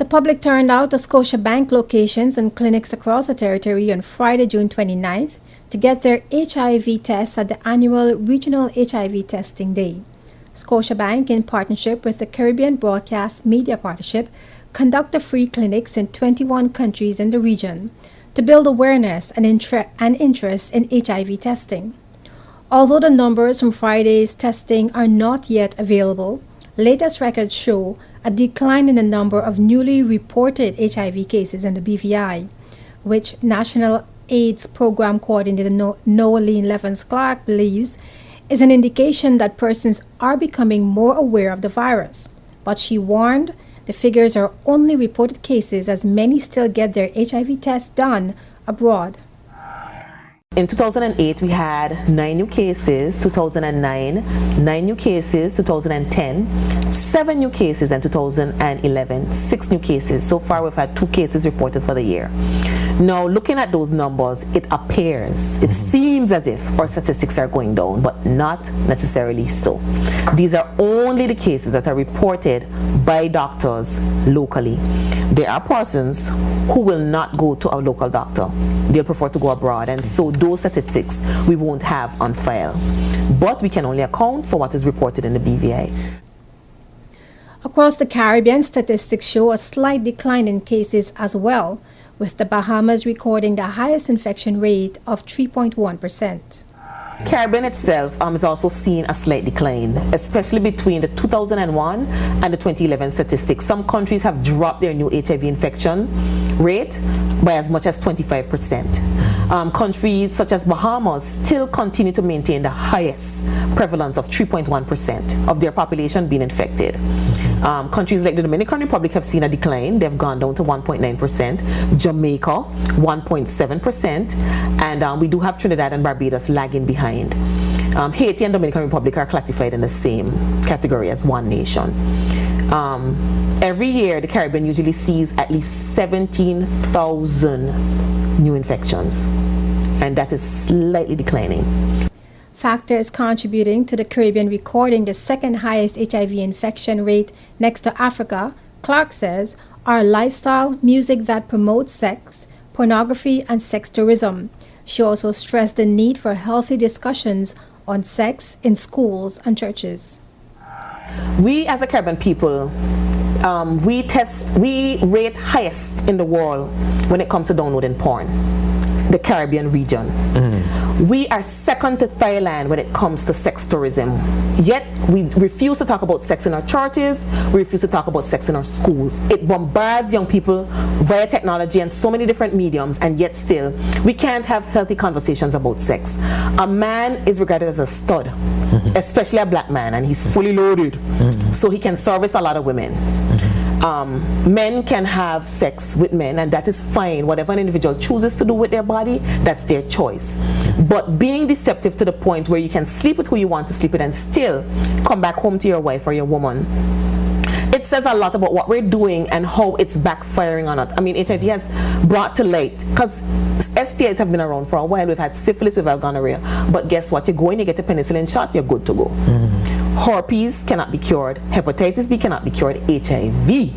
The public turned out to Scotiabank locations and clinics across the territory on Friday, June 29th to get their HIV tests at the annual Regional HIV Testing Day. Scotiabank, in partnership with the Caribbean Broadcast Media Partnership, conducted free clinics in 21 countries in the region to build awareness and interest in HIV testing. Although the numbers from Friday's testing are not yet available, latest records show a decline in the number of newly reported HIV cases in the BVI, which National AIDS Program Coordinator Noeline Levens-Clark believes is an indication that persons are becoming more aware of the virus. But she warned the figures are only reported cases as many still get their HIV tests done abroad. In 2008, we had 9 new cases, 2009, 9 new cases, 2010, 7 new cases, and 2011, 6 new cases. So far, we've had 2 cases reported for the year. Now, looking at those numbers, it appears, it seems as if our statistics are going down, but not necessarily so. These are only the cases that are reported by doctors locally. There are persons who will not go to a local doctor. They'll prefer to go abroad, and so those statistics we won't have on file. But we can only account for what is reported in the BVI. Across the Caribbean, statistics show a slight decline in cases as well, with the Bahamas recording the highest infection rate of 3.1%. Caribbean itself is also seeing a slight decline, especially between the 2001 and the 2011 statistics. Some countries have dropped their new HIV infection rate by as much as 25%. Countries such as Bahamas still continue to maintain the highest prevalence of 3.1% of their population being infected. Countries like the Dominican Republic have seen a decline. They've gone down to 1.9%. Jamaica, 1.7%. And we do have Trinidad and Barbados lagging behind. Haiti and Dominican Republic are classified in the same category as one nation. Every year, the Caribbean usually sees at least 17,000 new infections, and that is slightly declining. Factors contributing to the Caribbean recording the second highest HIV infection rate next to Africa, Clark says, are lifestyle, music that promotes sex, pornography, and sex tourism. She also stressed the need for healthy discussions on sex in schools and churches. We as a Caribbean people, we rate highest in the world when it comes to downloading porn, the Caribbean region. We are second to Thailand when it comes to sex tourism. Yet we refuse to talk about sex in our churches, we refuse to talk about sex in our schools. It bombards young people via technology and so many different mediums, and yet still we can't have healthy conversations about sex. A man is regarded as a stud, especially a black man, and he's fully loaded, so he can service a lot of women. Men can have sex with men, and that is fine. Whatever an individual chooses to do with their body, that's their choice. But being deceptive to the point where you can sleep with who you want to sleep with and still come back home to your wife or your woman, it says a lot about what we're doing and how it's backfiring on us. I mean, HIV has brought to light, because STIs have been around for a while. We've had syphilis, we've had gonorrhea. But guess what? You go in, you get a penicillin shot, you're good to go. Herpes cannot be cured. Hepatitis B cannot be cured. HIV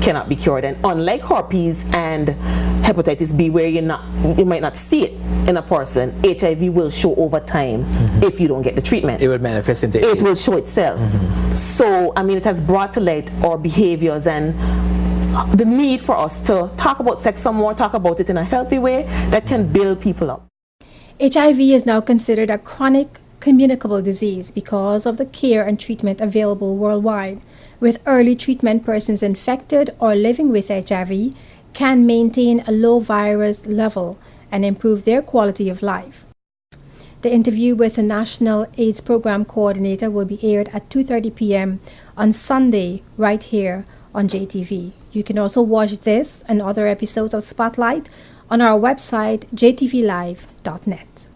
cannot be cured. And unlike herpes and hepatitis B, where you might not see it in a person, HIV will show over time if you don't get the treatment. It will manifest into it will show itself. So, I mean, it has brought to light our behaviors and the need for us to talk about sex some more, talk about it in a healthy way that can build people up. HIV is now considered a chronic communicable disease because of the care and treatment available worldwide. With early treatment, persons infected or living with HIV can maintain a low virus level and improve their quality of life. The interview with the National AIDS Program Coordinator will be aired at 2:30 p.m. on Sunday right here on JTV. You can also watch this and other episodes of Spotlight on our website jtvlive.net.